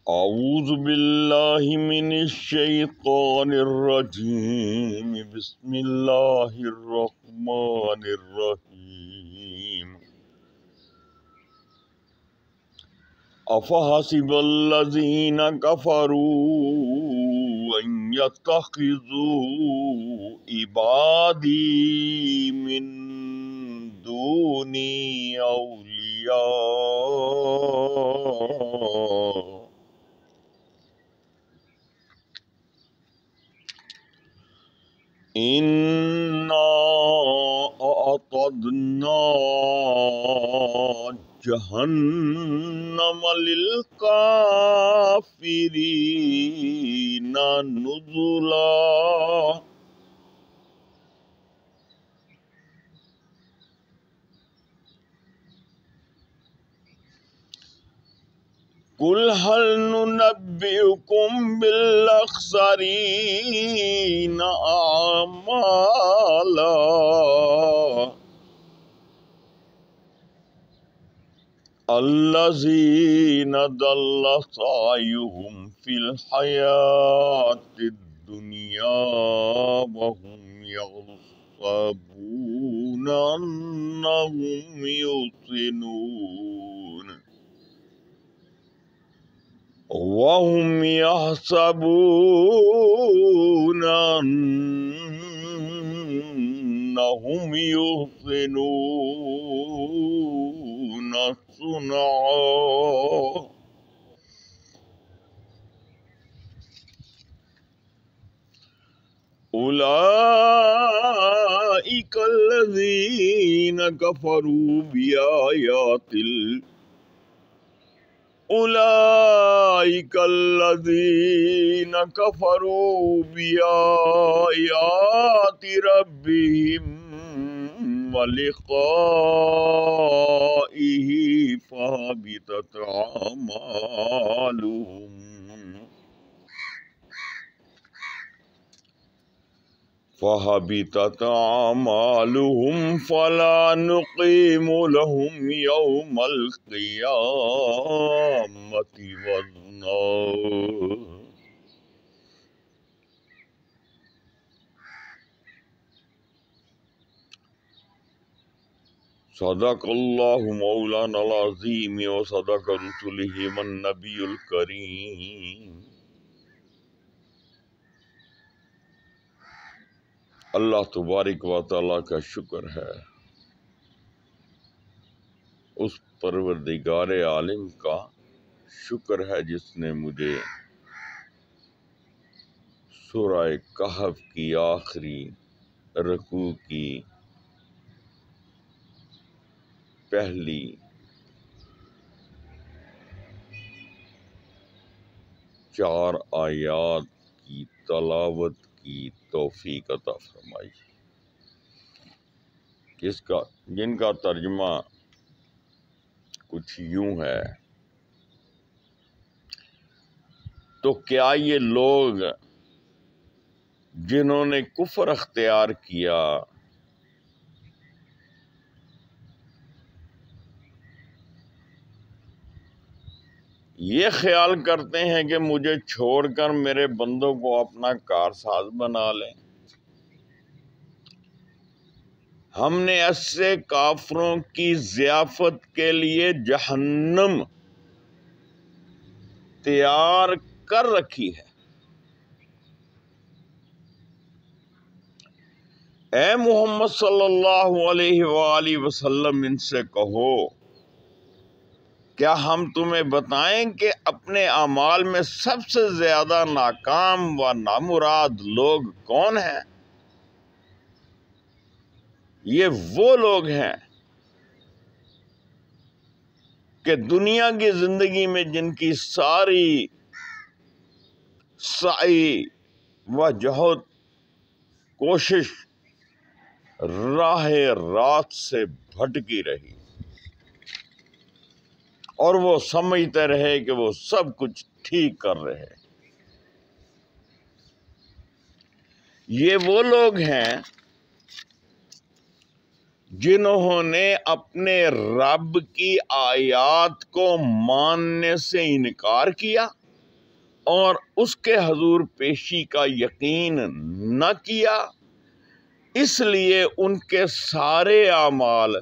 اعوذ باللہ من الشیطان الرجیم بسم اللہ الرحمن الرحیم افحسب الذین کفروا ان یتخذوا عبادی من دونی اولیاء اِنَّا أَعْتَدْنَا جَهَنَّمَ لِلْكَافِرِينَ نُزُلًا قُلْ هَلْ نُنَبِّئُكُمْ بِالْأَخْسَرِينَ أَعْمَالًا الَّذِينَ ضَلَّ سَعْيُهُمْ فِي الْحَيَاةِ الدُّنْيَا وَهُمْ يَحْسَبُونَ أَنَّهُمْ يُحْسِنُونَ صُنْعًا أُولَئِكَ الَّذِينَ كَفَرُوا بِآيَاتِ ربهم ولقائه فهبطت أعمالهم فلا نقيم لهم يوم القيامة وزنا صدق اللہ مولانا العظیم وصدق رسولہ النبی الکریم۔ اللہ تبارک و تعالیٰ کا شکر ہے، اس پروردگار عالم کا شکر ہے جس نے مجھے سورہ کہف کی آخری رکوع کی پہلی چار آیات کی تلاوت کی توفیق عطا فرمائی، جن کا ترجمہ کچھ یوں ہے: تو کیا یہ لوگ جنہوں نے کفر اختیار کیا یہ خیال کرتے ہیں کہ مجھے چھوڑ کر میرے بندوں کو اپنا کارساز بنا لیں؟ ہم نے ایسے کافروں کی ضیافت کے لیے جہنم تیار کر رکھی ہے۔ اے محمد صلی اللہ علیہ وآلہ وسلم ان سے کہو، کیا ہم تمہیں بتائیں کہ اپنے اعمال میں سب سے زیادہ ناکام و نامراد لوگ کون ہیں؟ یہ وہ لوگ ہیں کہ دنیا کی زندگی میں جن کی ساری سعی و جہد کوشش راہ راست سے بھٹکی رہی اور وہ سمجھتے رہے کہ وہ سب کچھ ٹھیک کر رہے۔ یہ وہ لوگ ہیں جنہوں نے اپنے رب کی آیات کو ماننے سے انکار کیا اور اس کے حضور پیشی کا یقین نہ کیا، اس لیے ان کے سارے اعمال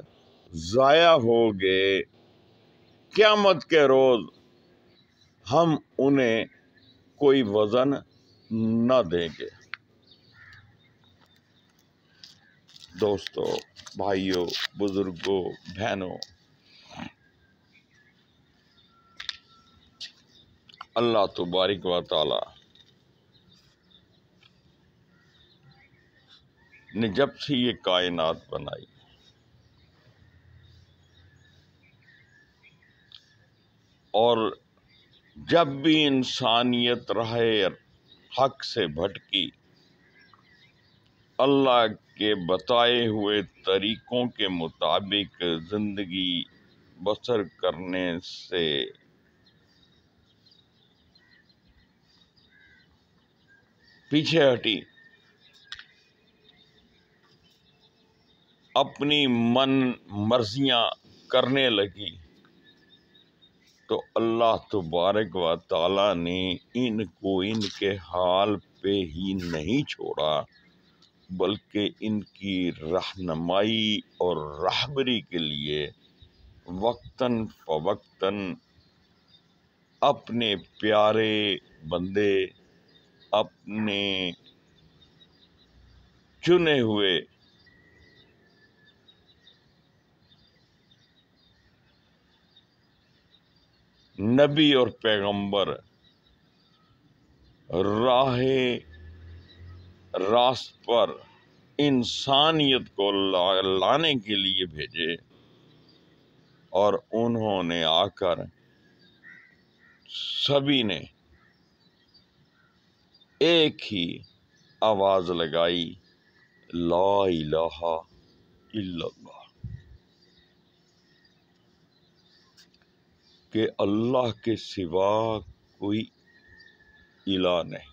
ضائع ہو گئے۔ قیامت کے روز ہم انہیں کوئی وزن نہ دیں گے۔ دوستو، بھائیوں، بزرگوں، بہنوں، اللہ تبارک و تعالی نے جب سے یہ کائنات بنائی اور جب بھی انسانیت راہ حق سے بھٹکی، اللہ کے بتائے ہوئے طریقوں کے مطابق زندگی بسر کرنے سے پیچھے ہٹی، اپنی من مرضیاں کرنے لگی، تو اللہ تبارک و تعالی نے ان کو ان کے حال پہ ہی نہیں چھوڑا، بلکہ ان کی رہنمائی اور رہبری کے لیے وقتاً فوقتاً اپنے پیارے بندے، اپنے چنے ہوئے نبی اور پیغمبر راہ راست پر انسانیت کو لانے کے لیے بھیجے، اور انہوں نے آ کر سبھی نے ایک ہی آواز لگائی، لا الہ الا اللہ، کہ اللہ کے سوا کوئی الہ نہیں۔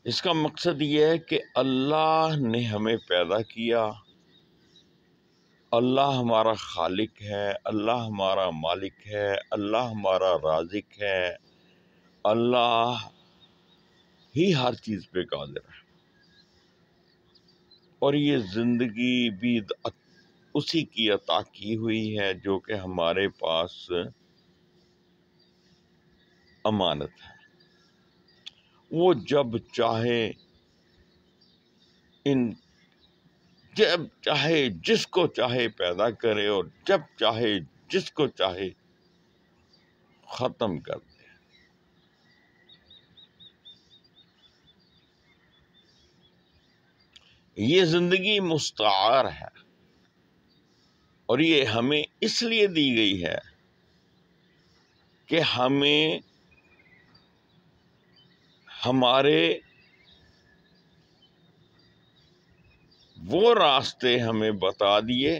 اس کا مقصد یہ ہے کہ اللہ نے ہمیں پیدا کیا، اللہ ہمارا خالق ہے، اللہ ہمارا مالک ہے، اللہ ہمارا رازق ہے، اللہ ہی ہر چیز پہ قادر ہے، اور یہ زندگی بھی اسی کی عطا کی ہوئی ہے جو کہ ہمارے پاس امانت ہے۔ وہ جب چاہے جب چاہے جس کو چاہے پیدا کرے، اور جب چاہے جس کو چاہے ختم کر دے۔ یہ زندگی مستعار ہے، اور یہ ہمیں اس لیے دی گئی ہے کہ ہمیں ہمارے وہ راستے ہمیں بتا دیے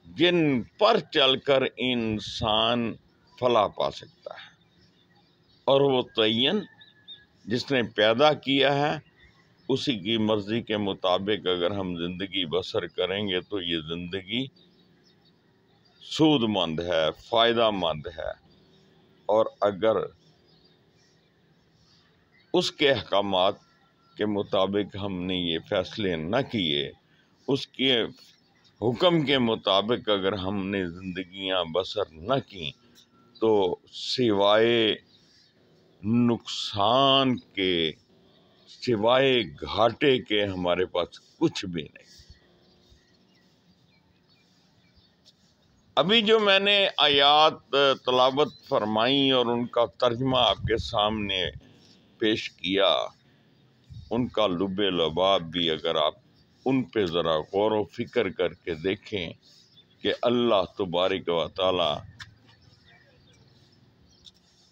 جن پر چل کر انسان فلاح پا سکتا ہے، اور وہ تعین جس نے پیدا کیا ہے اسی کی مرضی کے مطابق اگر ہم زندگی بسر کریں گے تو یہ زندگی سود مند ہے، فائدہ مند ہے، اور اگر اس کے احکامات کے مطابق ہم نے یہ فیصلے نہ کیے، اس کے حکم کے مطابق اگر ہم نے زندگیاں بسر نہ کی، تو سوائے نقصان کے، سوائے گھاٹے کے ہمارے پاس کچھ بھی نہیں۔ ابھی جو میں نے آیات تلاوت فرمائی اور ان کا ترجمہ آپ کے سامنے پیش کیا، ان کا لب لباب بھی اگر آپ ان پہ ذرا غور و فکر کر کے دیکھیں کہ اللہ تبارک و تعالی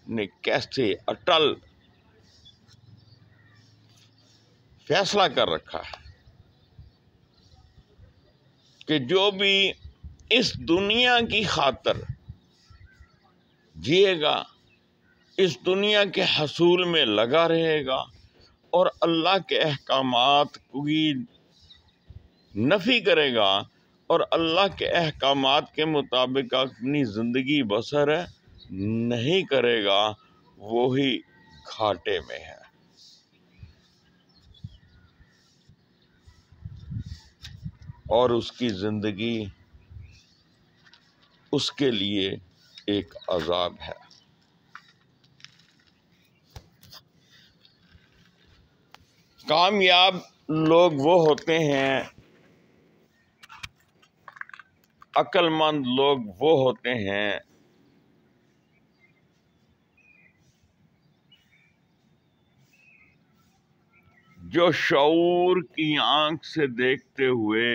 نے کیسے اٹل فیصلہ کر رکھا ہے کہ جو بھی اس دنیا کی خاطر جیے گا، اس دنیا کے حصول میں لگا رہے گا، اور اللہ کے احکامات کی نفی کرے گا، اور اللہ کے احکامات کے مطابق اپنی زندگی بسر نہیں کرے گا وہی گھاٹے میں ہے۔ اور اس کی زندگی اس کے لیے ایک عذاب ہے۔ کامیاب لوگ وہ ہوتے ہیں، عقل مند لوگ وہ ہوتے ہیں جو شعور کی آنکھ سے دیکھتے ہوئے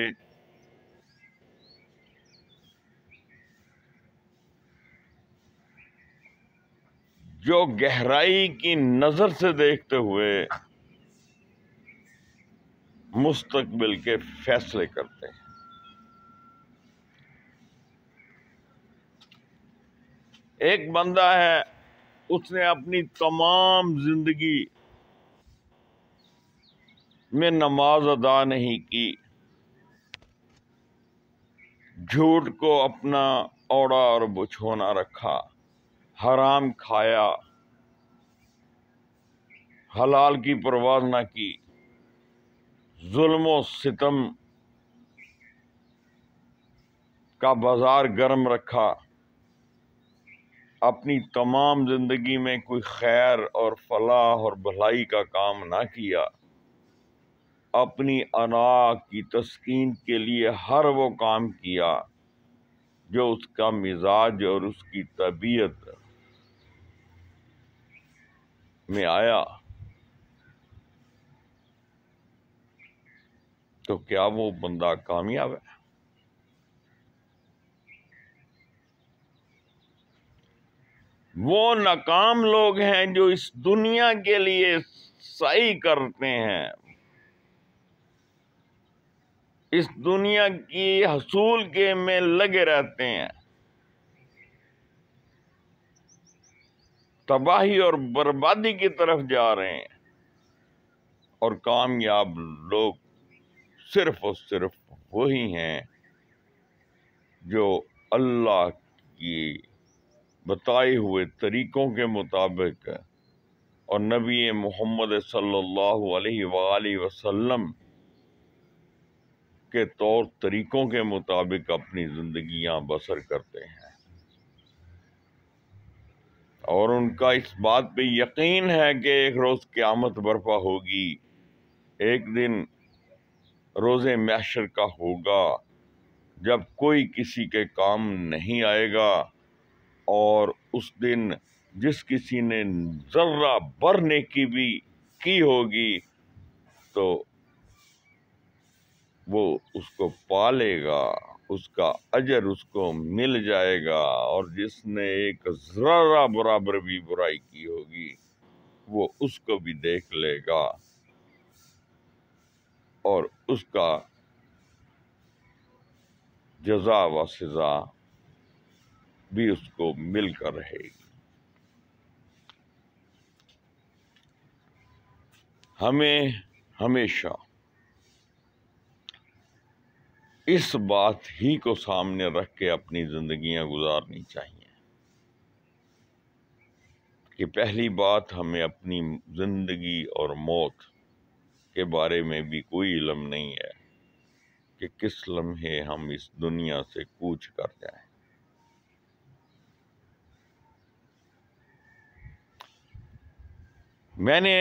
جو گہرائی کی نظر سے دیکھتے ہوئے مستقبل کے فیصلے کرتے ہیں۔ ایک بندہ ہے، اس نے اپنی تمام زندگی میں نماز ادا نہیں کی، جھوٹ کو اپنا اوڑا اور بچھونا رکھا، حرام کھایا، حلال کی پرواہ نہ کی، ظلم و ستم کا بازار گرم رکھا، اپنی تمام زندگی میں کوئی خیر اور فلاح اور بھلائی کا کام نہ کیا، اپنی انا کی تسکین کے لیے ہر وہ کام کیا جو اس کا مزاج اور اس کی طبیعت میں آیا، تو کیا وہ بندہ کامیاب ہے؟ وہ ناکام لوگ ہیں جو اس دنیا کے لیے سعی کرتے ہیں، اس دنیا کی حصول کے میں لگے رہتے ہیں، تباہی اور بربادی کی طرف جا رہے ہیں۔ اور کامیاب لوگ صرف اور صرف وہی ہیں جو اللہ کی بتائے ہوئے طریقوں کے مطابق اور نبی محمد صلی اللہ علیہ وآلہ وسلم کے طور طریقوں کے مطابق اپنی زندگیاں بسر کرتے ہیں، اور ان کا اس بات پہ یقین ہے کہ ایک روز قیامت برپا ہوگی، ایک دن روز محشر کا ہوگا جب کوئی کسی کے کام نہیں آئے گا، اور اس دن جس کسی نے ذرہ بر نیکی بھی کی ہوگی تو وہ اس کو پالے گا، اس کا اجر اس کو مل جائے گا، اور جس نے ایک ذرہ برابر بھی برائی کی ہوگی وہ اس کو بھی دیکھ لے گا، اور اس کا جزا و سزا بھی اس کو مل کر رہے گی۔ ہمیں ہمیشہ اس بات ہی کو سامنے رکھ کے اپنی زندگیاں گزارنی چاہیے کہ پہلی بات، ہمیں اپنی زندگی اور موت کے بارے میں بھی کوئی علم نہیں ہے کہ کس لمحے ہم اس دنیا سے کوچ کر جائیں۔ میں نے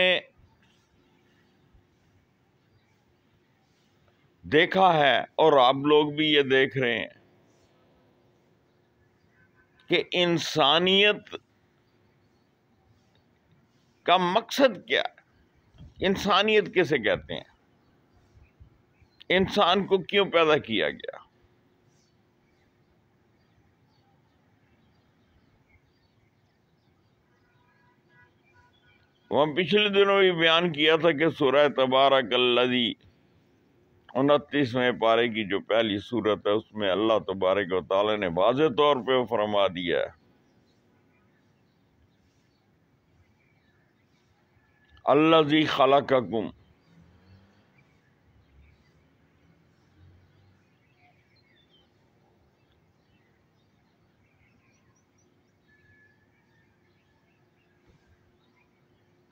دیکھا ہے، اور آپ لوگ بھی یہ دیکھ رہے ہیں کہ انسانیت کا مقصد کیا ہے؟ انسانیت کسے کہتے ہیں؟ انسان کو کیوں پیدا کیا گیا؟ وہ پچھلے دنوں بھی بیان کیا تھا کہ سورہ تبارک الذی 29ویں پارے کی جو پہلی سورت ہے، اس میں اللہ تبارک و تعالی نے واضح طور پہ وہ فرما دیا ہے، الذی خلقکم،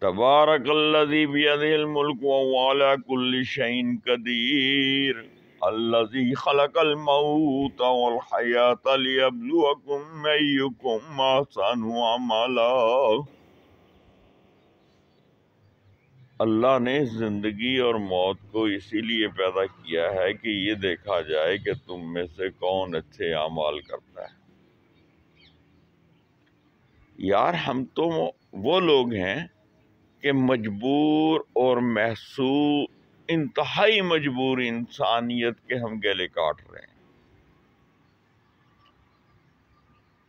تبارک الذی بیدہ الملک وہو علی کل شیء قدیر الذی خلق الموت والحیاۃ لیبلوکم ایکم احسن عملا۔ اللہ نے زندگی اور موت کو اسی لیے پیدا کیا ہے کہ یہ دیکھا جائے کہ تم میں سے کون اچھے اعمال کرتا ہے۔ یار ہم تو وہ لوگ ہیں کہ مجبور اور محسوس انتہائی مجبور انسانیت کے ہم گلے کاٹ رہے ہیں۔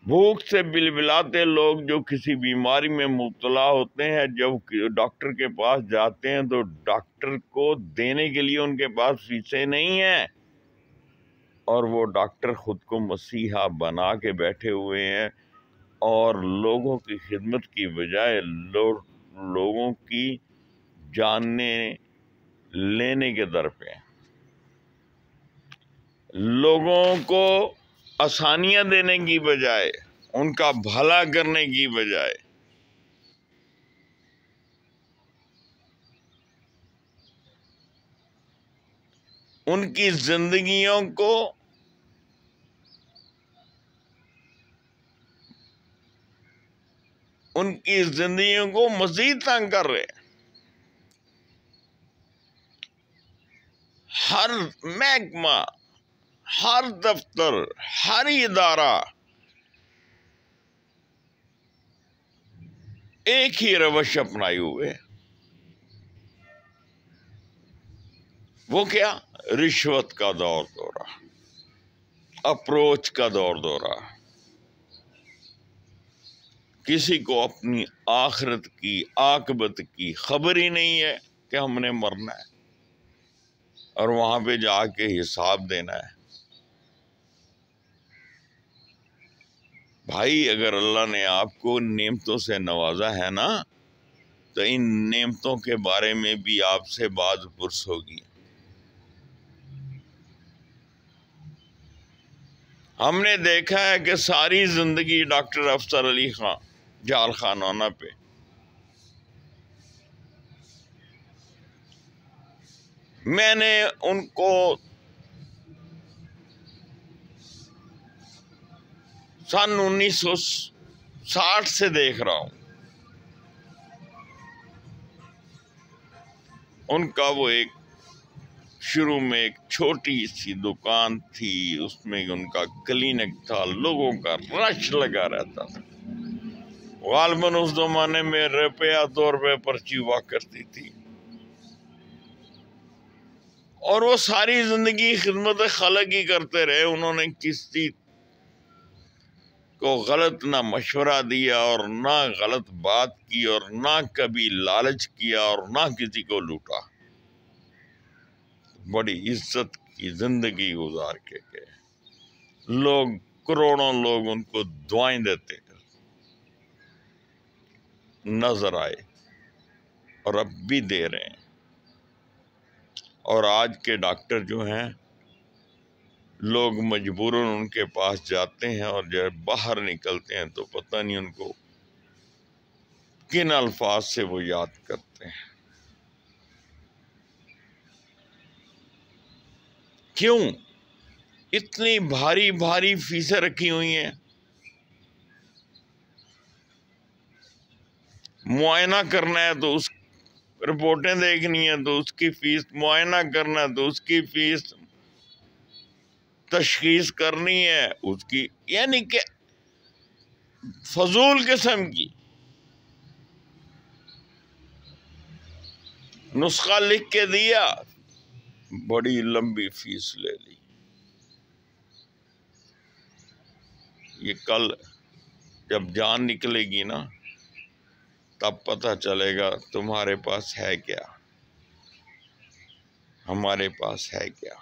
بھوک سے بلبلاتے لوگ جو کسی بیماری میں مبتلا ہوتے ہیں، جب ڈاکٹر کے پاس جاتے ہیں تو ڈاکٹر کو دینے کے لیے ان کے پاس فیسیں نہیں ہیں، اور وہ ڈاکٹر خود کو مسیحا بنا کے بیٹھے ہوئے ہیں اور لوگوں کی خدمت کی بجائے لوگوں کی جانیں لینے کے در پہ ہیں، لوگوں کو آسانیاں دینے کی بجائے، ان کا بھلا کرنے کی بجائے ان کی زندگیوں کو مزید تنگ کر رہے ہیں۔ ہر محکمہ، ہر دفتر، ہر ادارہ ایک ہی روش اپنائے ہوئے، وہ کیا؟ رشوت کا دور دورہ، اپروچ کا دور دورہ۔ کسی کو اپنی آخرت کی، عاقبت کی خبر ہی نہیں ہے کہ ہم نے مرنا ہے اور وہاں پہ جا کے حساب دینا ہے۔ بھائی اگر اللہ نے آپ کو نعمتوں سے نوازا ہے نا، تو ان نعمتوں کے بارے میں بھی آپ سے بات پرس ہوگی۔ ہم نے دیکھا ہے کہ ساری زندگی ڈاکٹر افسر علی خان جال خانانہ پہ میں نے ان کو سن 1960 سے دیکھ رہا ہوں۔ ان کا وہ ایک شروع میں ایک چھوٹی سی دکان تھی، اس میں ان کا کلینک تھا، لوگوں کا رش لگا رہتا تھا۔ غالباً اس زمانے میں روپیہ 2 روپے پرچی ہوا کرتی تھی، اور وہ ساری زندگی خدمت خلق ہی کرتے رہے۔ انہوں نے کسی کو غلط نہ مشورہ دیا اور نہ غلط بات کی اور نہ کبھی لالچ کیا اور نہ کسی کو لوٹا۔ بڑی عزت کی زندگی گزار کے گئے۔ لوگ، کروڑوں لوگ ان کو دعائیں دیتے نظر آئے اور اب بھی دے رہے ہیں۔ اور آج کے ڈاکٹر جو ہیں، لوگ مجبوراً ان کے پاس جاتے ہیں اور جب باہر نکلتے ہیں تو پتہ نہیں ان کو کن الفاظ سے وہ یاد کرتے ہیں۔ کیوں اتنی بھاری بھاری فیسیں رکھی ہوئی ہیں؟ معائنہ کرنا ہے تو اس رپورٹیں دیکھنی ہے تو اس کی فیس، معائنہ کرنا ہے تو اس کی فیس، تشخیص کرنی ہے اس کی، یعنی کہ فضول قسم کی نسخہ لکھ کے دیا، بڑی لمبی فیس لے لی۔ یہ کل جب جان نکلے گی نا، تب پتہ چلے گا تمہارے پاس ہے کیا، ہمارے پاس ہے کیا۔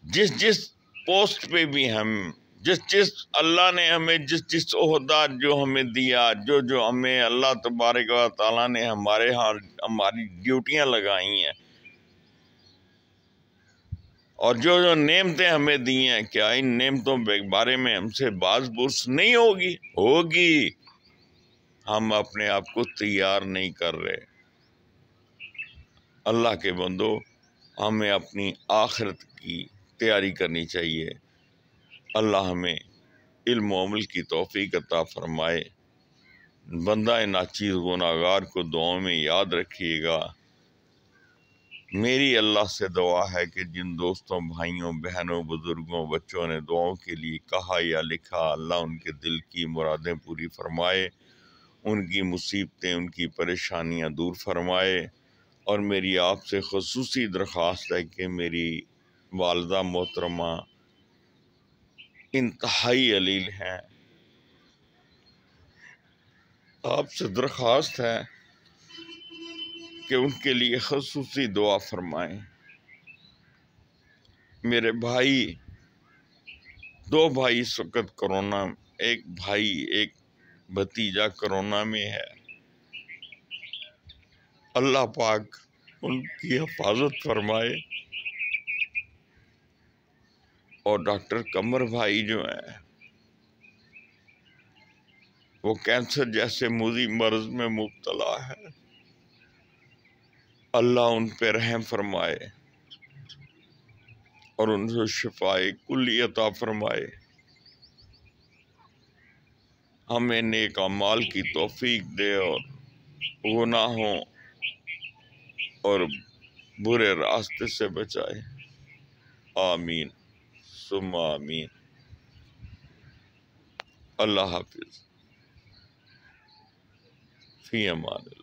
جس پوسٹ پہ بھی ہم، جس اللہ نے ہمیں جس عہدہ جو ہمیں دیا، جو ہمیں اللہ تبارک و تعالیٰ نے ہمارے ہاں ہماری ڈیوٹیاں لگائی ہیں، اور جو جو نعمتیں ہمیں دی ہیں، کیا ان نعمتوں کے بارے میں ہم سے باز پرس نہیں ہوگی؟ ہم اپنے آپ کو تیار نہیں کر رہے۔ اللہ کے بندو، ہمیں اپنی آخرت کی تیاری کرنی چاہیے۔ اللہ ہمیں علم و عمل کی توفیق عطا فرمائے۔ بندہ ناچیز گناہگار کو دعاؤں میں یاد رکھیے گا۔ میری اللہ سے دعا ہے کہ جن دوستوں، بھائیوں، بہنوں، بزرگوں، بچوں نے دعاؤں کے لیے کہا یا لکھا، اللہ ان کے دل کی مرادیں پوری فرمائے، ان کی مصیبتیں، ان کی پریشانیاں دور فرمائے۔ اور میری آپ سے خصوصی درخواست ہے کہ میری والدہ محترمہ انتہائی علیل ہیں، آپ سے درخواست ہے کہ ان کے لیے خصوصی دعا فرمائیں۔ میرے بھائی، 2 بھائی اس وقت کرونا، ایک بھائی، ایک بھتیجا کرونا میں ہے۔ اللہ پاک ان کی حفاظت فرمائے۔ اور ڈاکٹر قمر بھائی جو ہیں، وہ کینسر جیسے موذی مرض میں مبتلا ہے۔ اللہ ان پہ رحم فرمائے اور ان سے شفائے کلی عطا فرمائے۔ ہمیں نیک اعمال کی توفیق دے اور گناہوں اور برے راستے سے بچائے۔ آمین ثم آمین۔ اللہ حافظ، فی امان اللہ۔